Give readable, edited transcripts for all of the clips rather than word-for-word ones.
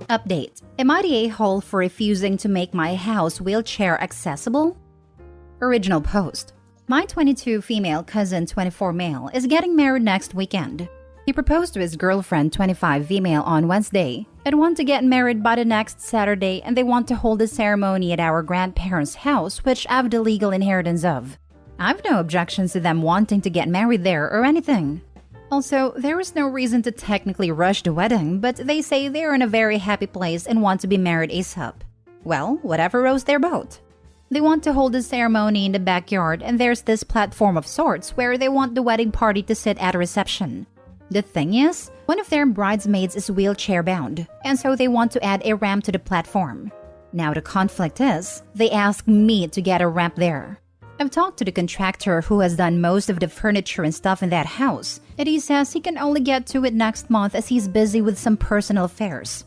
Update. Am I the a-hole for refusing to make my house wheelchair accessible? Original post. My 22 female cousin 24 male is getting married next weekend. He proposed to his girlfriend 25 female on Wednesday and want to get married by the next Saturday, and they want to hold the ceremony at our grandparents' house, which I have the legal inheritance of. I have no objections to them wanting to get married there or anything. Also, there is no reason to technically rush the wedding, but they say they're in a very happy place and want to be married ASAP. Well, whatever rows their boat. They want to hold the ceremony in the backyard, and there's this platform of sorts where they want the wedding party to sit at a reception. The thing is, one of their bridesmaids is wheelchair bound, and so they want to add a ramp to the platform. Now the conflict is, they ask me to get a ramp there. I've talked to the contractor who has done most of the furniture and stuff in that house, and he says he can only get to it next month as he's busy with some personal affairs.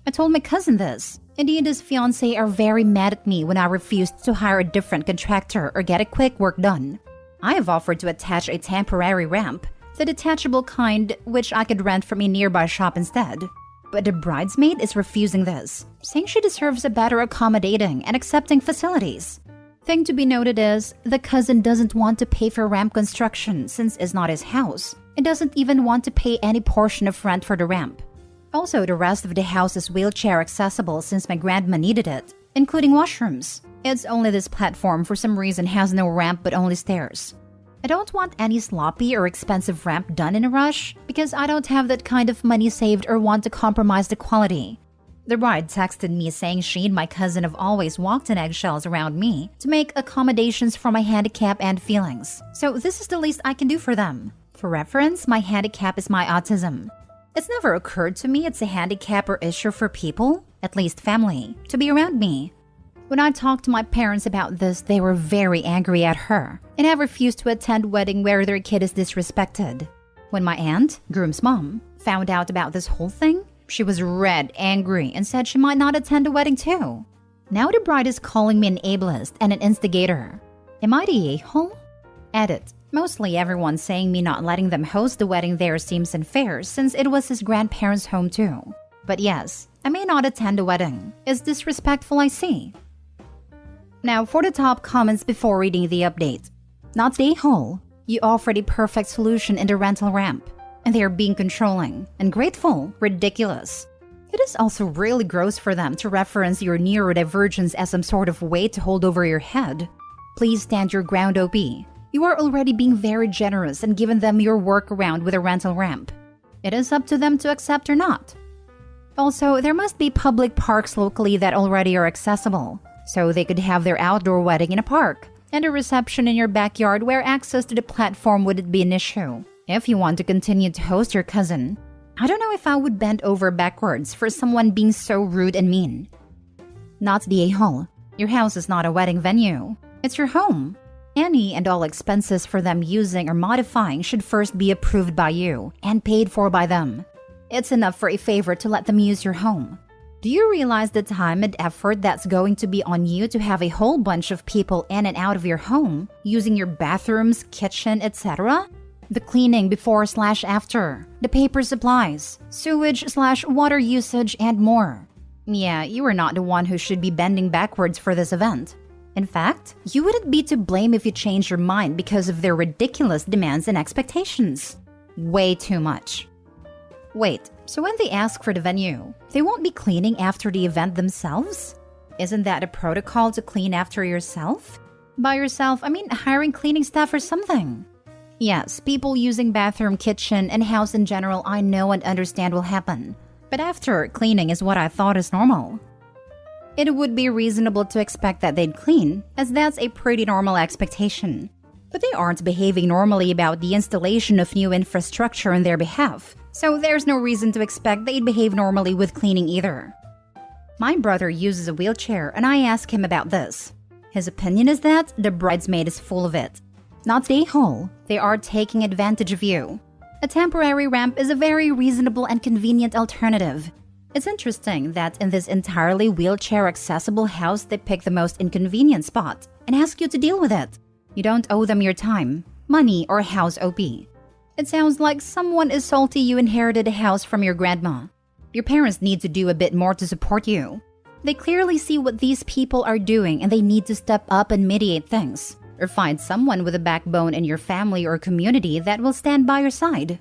I told my cousin this, and he and his fiancée are very mad at me when I refused to hire a different contractor or get a quick work done. I have offered to attach a temporary ramp, the detachable kind which I could rent from a nearby shop instead. But the bridesmaid is refusing this, saying she deserves a better accommodating and accepting facilities. Thing to be noted is, the cousin doesn't want to pay for ramp construction since it's not his house, and doesn't even want to pay any portion of rent for the ramp. Also, the rest of the house is wheelchair accessible since my grandma needed it, including washrooms. It's only this platform for some reason has no ramp but only stairs. I don't want any sloppy or expensive ramp done in a rush because I don't have that kind of money saved or want to compromise the quality. The bride texted me saying she and my cousin have always walked on eggshells around me to make accommodations for my handicap and feelings. So this is the least I can do for them. For reference, my handicap is my autism. It's never occurred to me it's a handicap or issue for people, at least family, to be around me. When I talked to my parents about this, they were very angry at her and have refused to attend wedding where their kid is disrespected. When my aunt, groom's mom, found out about this whole thing, she was red, angry, and said she might not attend the wedding too. Now the bride is calling me an ableist and an instigator. Am I the a-hole? Edit. Mostly everyone saying me not letting them host the wedding there seems unfair since it was his grandparents' home too. But yes, I may not attend the wedding. It's disrespectful, I see. Now for the top comments before reading the update. Not the a-hole. You offered a perfect solution in the rental ramp. And they are being controlling, ungrateful, ridiculous. It is also really gross for them to reference your neurodivergence as some sort of way to hold over your head. Please stand your ground, OP. You are already being very generous and given them your workaround with a rental ramp. It is up to them to accept or not. Also, there must be public parks locally that already are accessible, so they could have their outdoor wedding in a park, and a reception in your backyard where access to the platform wouldn't be an issue. If you want to continue to host your cousin, I don't know if I would bend over backwards for someone being so rude and mean. Not the a-hole. Your house is not a wedding venue. It's your home. Any and all expenses for them using or modifying should first be approved by you and paid for by them. It's enough for a favor to let them use your home. Do you realize the time and effort that's going to be on you to have a whole bunch of people in and out of your home, using your bathrooms, kitchen, etc.? The cleaning before/after, the paper supplies, sewage/water usage, and more. Yeah, you are not the one who should be bending backwards for this event. In fact, you wouldn't be to blame if you changed your mind because of their ridiculous demands and expectations. Way too much. Wait, so when they ask for the venue, they won't be cleaning after the event themselves? Isn't that a protocol to clean after yourself? By yourself, I mean hiring cleaning staff or something. Yes, people using bathroom, kitchen, and house in general I know and understand will happen. But after, cleaning is what I thought is normal. It would be reasonable to expect that they'd clean, as that's a pretty normal expectation. But they aren't behaving normally about the installation of new infrastructure on their behalf, so there's no reason to expect they'd behave normally with cleaning either. My brother uses a wheelchair and I asked him about this. His opinion is that the bridesmaid is full of it. Not the a-hole, they are taking advantage of you. A temporary ramp is a very reasonable and convenient alternative. It's interesting that in this entirely wheelchair-accessible house they pick the most inconvenient spot and ask you to deal with it. You don't owe them your time, money, or house OP. It sounds like someone is salty you inherited a house from your grandma. Your parents need to do a bit more to support you. They clearly see what these people are doing and they need to step up and mediate things. Or find someone with a backbone in your family or community that will stand by your side.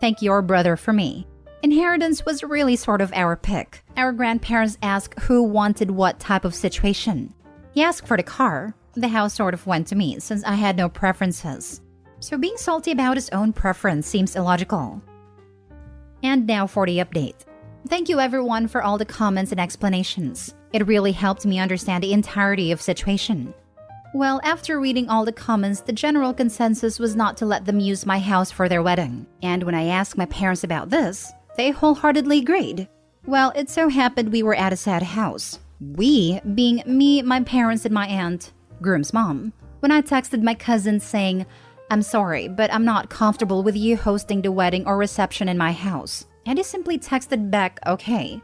Thank your brother for me. Inheritance was really sort of our pick. Our grandparents asked who wanted what type of situation. He asked for the car. The house sort of went to me since I had no preferences. So being salty about his own preference seems illogical. And now for the update. Thank you everyone for all the comments and explanations. It really helped me understand the entirety of situation. Well, after reading all the comments, the general consensus was not to let them use my house for their wedding. And when I asked my parents about this, they wholeheartedly agreed. Well, it so happened we were at a sad house. We, being me, my parents, and my aunt, groom's mom. When I texted my cousin saying, "I'm sorry, but I'm not comfortable with you hosting the wedding or reception in my house." And he simply texted back, "Okay."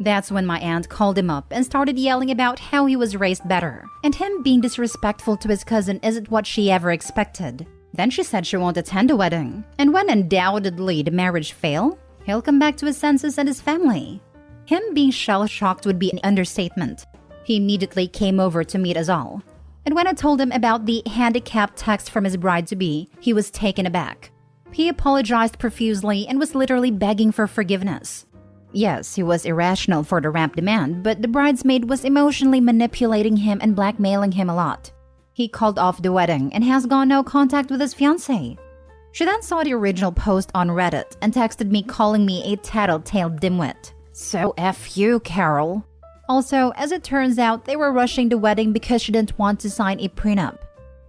That's when my aunt called him up and started yelling about how he was raised better. And him being disrespectful to his cousin isn't what she ever expected. Then she said she won't attend the wedding. And when undoubtedly the marriage failed, he'll come back to his senses and his family. Him being shell-shocked would be an understatement. He immediately came over to meet us all. And when I told him about the handicapped text from his bride-to-be, he was taken aback. He apologized profusely and was literally begging for forgiveness. Yes, he was irrational for the ramp demand, but the bridesmaid was emotionally manipulating him and blackmailing him a lot. He called off the wedding and has gone no contact with his fiancée. She then saw the original post on Reddit and texted me calling me a tattletale dimwit. So F you, Carol. Also, as it turns out, they were rushing the wedding because she didn't want to sign a prenup.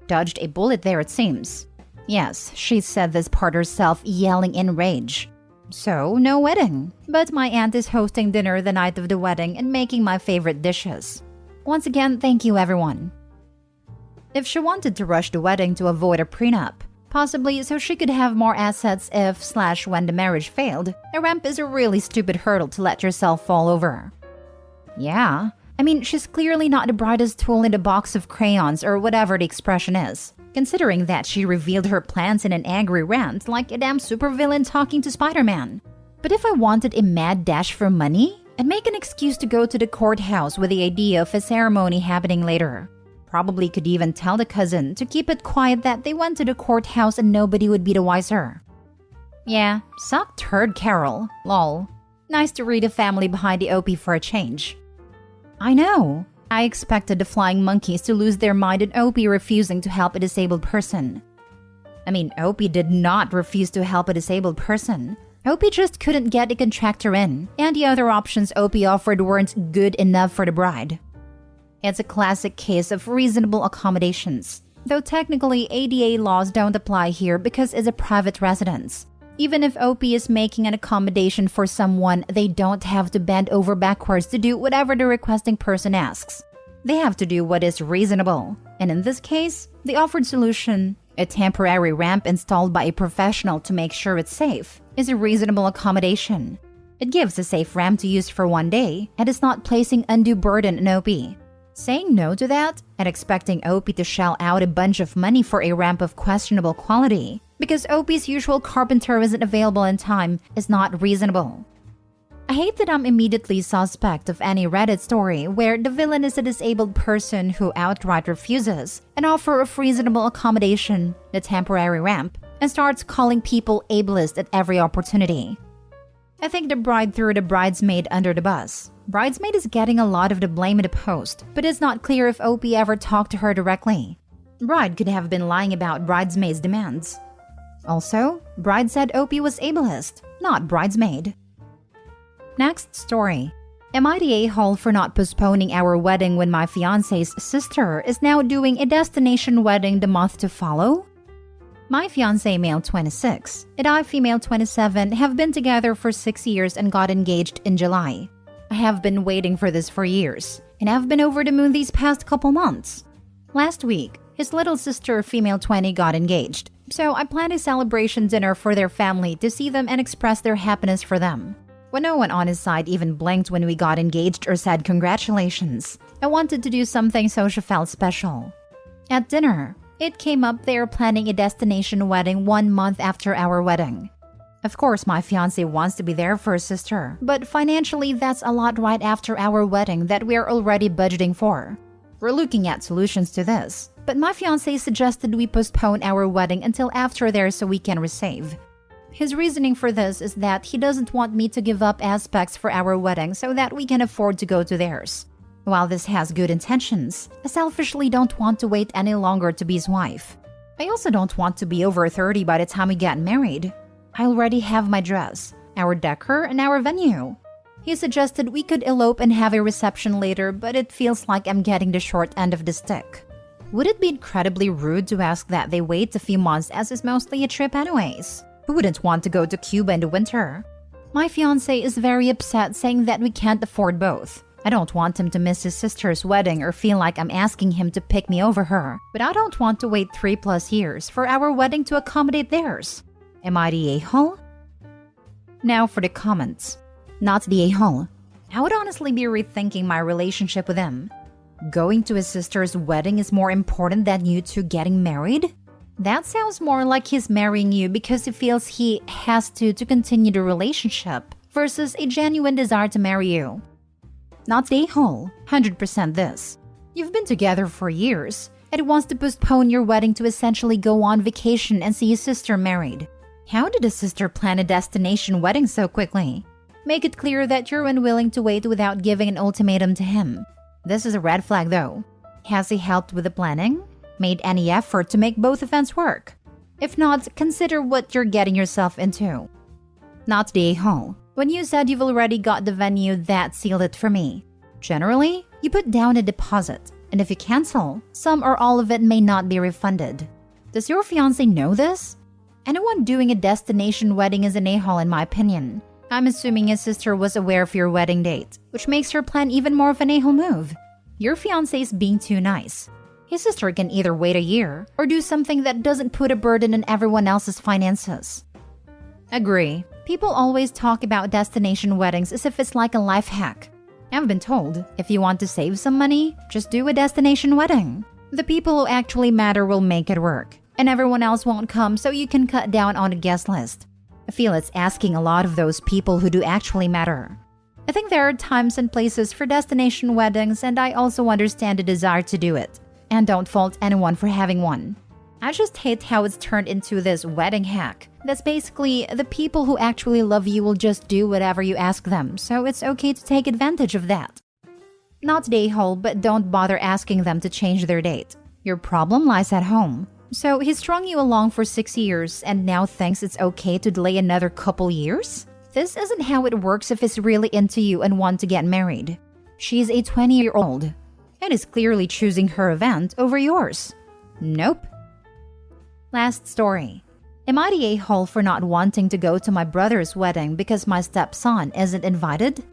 Dodged a bullet there, it seems. Yes, she said this part herself, yelling in rage. So, no wedding. But my aunt is hosting dinner the night of the wedding and making my favorite dishes. Once again, thank you everyone. If she wanted to rush the wedding to avoid a prenup, possibly so she could have more assets if/when the marriage failed, a ramp is a really stupid hurdle to let yourself fall over. Yeah, I mean, she's clearly not the brightest tool in the box of crayons or whatever the expression is, considering that she revealed her plans in an angry rant like a damn supervillain talking to Spider-Man. But if I wanted a mad dash for money, I'd make an excuse to go to the courthouse with the idea of a ceremony happening later. Probably could even tell the cousin to keep it quiet that they went to the courthouse and nobody would be the wiser. Yeah, suck turd, Carol. Lol. Nice to read a family behind the OP for a change. I know. I expected the flying monkeys to lose their mind and OP refusing to help a disabled person. I mean, OP did not refuse to help a disabled person. OP just couldn't get a contractor in, and the other options OP offered weren't good enough for the bride. It's a classic case of reasonable accommodations, though technically ADA laws don't apply here because it's a private residence. Even if OP is making an accommodation for someone, they don't have to bend over backwards to do whatever the requesting person asks. They have to do what is reasonable. And in this case, the offered solution, a temporary ramp installed by a professional to make sure it's safe, is a reasonable accommodation. It gives a safe ramp to use for one day and is not placing undue burden on OP. Saying no to that and expecting OP to shell out a bunch of money for a ramp of questionable quality because OP's usual carpenter isn't available in time is not reasonable. I hate that I'm immediately suspect of any Reddit story where the villain is a disabled person who outright refuses an offer of reasonable accommodation, the temporary ramp, and starts calling people ableist at every opportunity. I think the bride threw the bridesmaid under the bus. Bridesmaid is getting a lot of the blame in the post, but it's not clear if OP ever talked to her directly. Bride could have been lying about bridesmaid's demands. Also, bride said OP was ableist, not bridesmaid. Next story. Am I the a-hole for not postponing our wedding when my fiancé's sister is now doing a destination wedding the month to follow? My fiancé, male 26, and I, female 27, have been together for 6 years and got engaged in July. I have been waiting for this for years, and I've been over the moon these past couple months. Last week, his little sister, female 20, got engaged, so I planned a celebration dinner for their family to see them and express their happiness for them. When no one on his side even blinked when we got engaged or said congratulations, I wanted to do something so she felt special. At dinner, It came up they are planning a destination wedding 1 month after our wedding. Of course, my fiancé wants to be there for his sister, but financially that's a lot right after our wedding that we're already budgeting for. We're looking at solutions to this, but my fiancé suggested we postpone our wedding until after theirs so we can resave. His reasoning for this is that he doesn't want me to give up aspects for our wedding so that we can afford to go to theirs. While this has good intentions, I selfishly don't want to wait any longer to be his wife. I also don't want to be over 30 by the time we get married. I already have my dress, our decor, and our venue. He suggested we could elope and have a reception later, but it feels like I'm getting the short end of the stick. Would it be incredibly rude to ask that they wait a few months as it's mostly a trip anyways? Who wouldn't want to go to Cuba in the winter? My fiancé is very upset saying that we can't afford both. I don't want him to miss his sister's wedding or feel like I'm asking him to pick me over her, but I don't want to wait 3+ years for our wedding to accommodate theirs. Am I the a-hole? Now for the comments. Not the a-hole. I would honestly be rethinking my relationship with him. Going to his sister's wedding is more important than you two getting married? That sounds more like he's marrying you because he feels he has to continue the relationship versus a genuine desire to marry you. Not the a-hole. 100% this. You've been together for years and he wants to postpone your wedding to essentially go on vacation and see his sister married. How did his sister plan a destination wedding so quickly? Make it clear that you're unwilling to wait without giving an ultimatum to him. This is a red flag though. Has he helped with the planning? Made any effort to make both events work? If not, consider what you're getting yourself into. Not the a-hole. When you said you've already got the venue, that sealed it for me. Generally, you put down a deposit, and if you cancel, some or all of it may not be refunded. Does your fiancé know this? Anyone doing a destination wedding is an a-hole in my opinion. I'm assuming his sister was aware of your wedding date, which makes her plan even more of an a-hole move. Your fiancé is being too nice. His sister can either wait a year or do something that doesn't put a burden on everyone else's finances. Agree. People always talk about destination weddings as if it's like a life hack. I've been told, if you want to save some money, just do a destination wedding. The people who actually matter will make it work, and everyone else won't come so you can cut down on a guest list. I feel it's asking a lot of those people who do actually matter. I think there are times and places for destination weddings, and I also understand the desire to do it. And don't fault anyone for having one. I just hate how it's turned into this wedding hack. That's basically the people who actually love you will just do whatever you ask them, so it's okay to take advantage of that. Not the a-hole, but don't bother asking them to change their date. Your problem lies at home. So he strung you along for 6 years and now thinks it's okay to delay another couple years? This isn't how it works if he's really into you and want to get married. She's a 20-year-old and is clearly choosing her event over yours. Nope. Last story. Am I the a-hole for not wanting to go to my brother's wedding because my stepson isn't invited?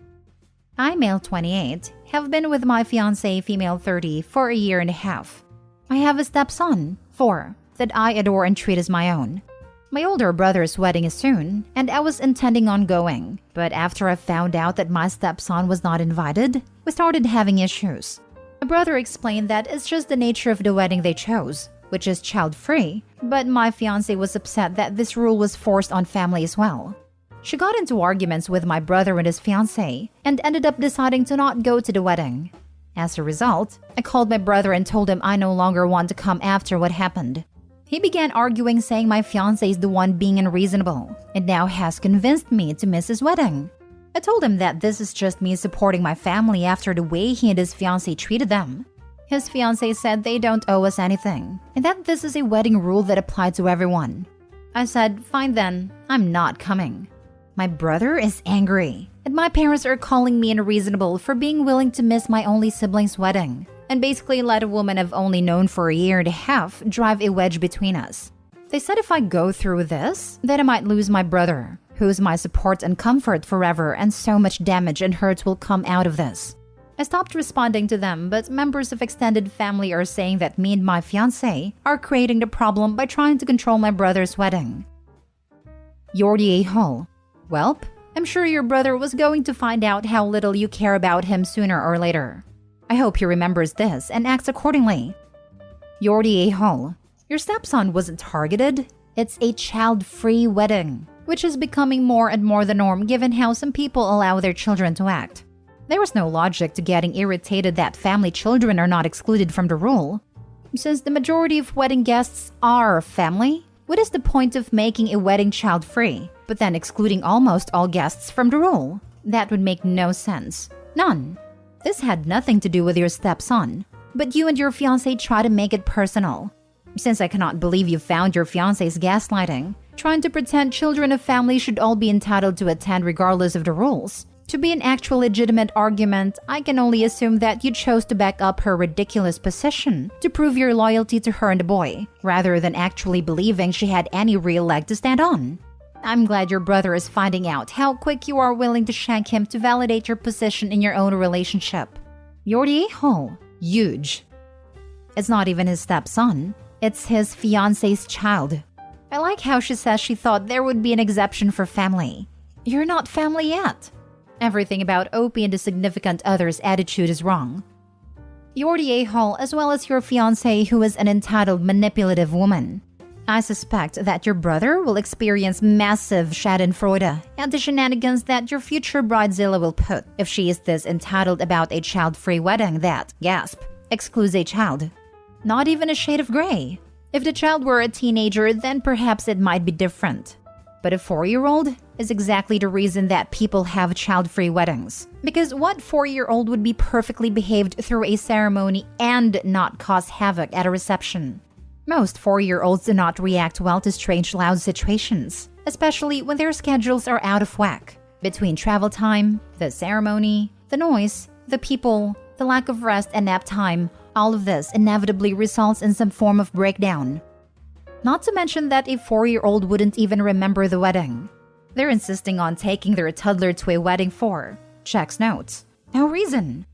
I, male 28, have been with my fiancé, female 30, for a year and a half. I have a stepson, 4, that I adore and treat as my own. My older brother's wedding is soon, and I was intending on going. But after I found out that my stepson was not invited, we started having issues. My brother explained that it's just the nature of the wedding they chose, which is child-free, but my fiancé was upset that this rule was forced on family as well. She got into arguments with my brother and his fiancé, and ended up deciding to not go to the wedding. As a result, I called my brother and told him I no longer want to come after what happened. He began arguing, saying my fiancé is the one being unreasonable, and now has convinced me to miss his wedding. I told him that this is just me supporting my family after the way he and his fiancé treated them. His fiancé said they don't owe us anything, and that this is a wedding rule that applied to everyone. I said, fine then, I'm not coming. My brother is angry, and my parents are calling me unreasonable for being willing to miss my only sibling's wedding, and basically let a woman I've only known for a year and a half drive a wedge between us. They said if I go through with this, that I might lose my brother, who is my support and comfort forever, and so much damage and hurt will come out of this. I stopped responding to them, but members of extended family are saying that me and my fiancé are creating the problem by trying to control my brother's wedding. You're the a-hole. Welp, I'm sure your brother was going to find out how little you care about him sooner or later. I hope he remembers this and acts accordingly. You're the a-hole. Your stepson wasn't targeted. It's a child-free wedding, which is becoming more and more the norm given how some people allow their children to act. There was no logic to getting irritated that family children are not excluded from the rule. Since the majority of wedding guests are family, what is the point of making a wedding child-free, but then excluding almost all guests from the rule? That would make no sense. None. This had nothing to do with your stepson, but you and your fiancé try to make it personal. Since I cannot believe you found your fiancé's gaslighting, trying to pretend children of family should all be entitled to attend regardless of the rules. To be an actual legitimate argument, I can only assume that you chose to back up her ridiculous position to prove your loyalty to her and the boy, rather than actually believing she had any real leg to stand on. I'm glad your brother is finding out how quick you are willing to shank him to validate your position in your own relationship. You're the a-hole. Huge. It's not even his stepson. It's his fiancé's child. I like how she says she thought there would be an exception for family. You're not family yet. Everything about Opie and the significant other's attitude is wrong. You're the a-hole as well as your fiancé who is an entitled, manipulative woman. I suspect that your brother will experience massive schadenfreude at the shenanigans that your future bridezilla will put if she is this entitled about a child-free wedding that, gasp, excludes a child. Not even a shade of gray. If the child were a teenager, then perhaps it might be different. But a 4-year-old is exactly the reason that people have child-free weddings. Because what 4-year-old would be perfectly behaved through a ceremony and not cause havoc at a reception? Most 4-year-olds do not react well to strange loud situations, especially when their schedules are out of whack. Between travel time, the ceremony, the noise, the people, the lack of rest and nap time, all of this inevitably results in some form of breakdown. Not to mention that a 4-year-old wouldn't even remember the wedding. They're insisting on taking their toddler to a wedding for, checks notes. No reason.